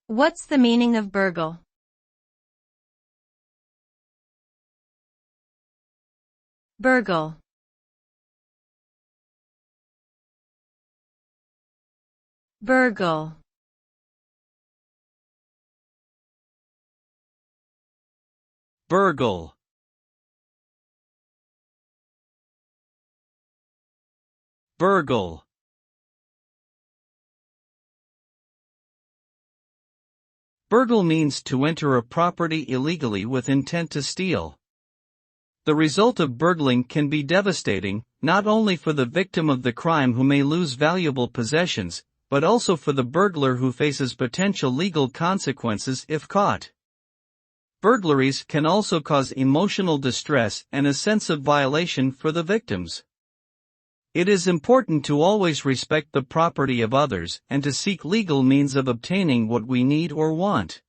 What's the meaning of burgle? Burgle. Burgle. Burgle. Burgle. Burgle means to enter a property illegally with intent to steal. The result of burgling can be devastating, not only for the victim of the crime who may lose valuable possessions, but also for the burglar who faces potential legal consequences if caught. Burglaries can also cause emotional distress and a sense of violation for the victims. It is important to always respect the property of others and to seek legal means of obtaining what we need or want.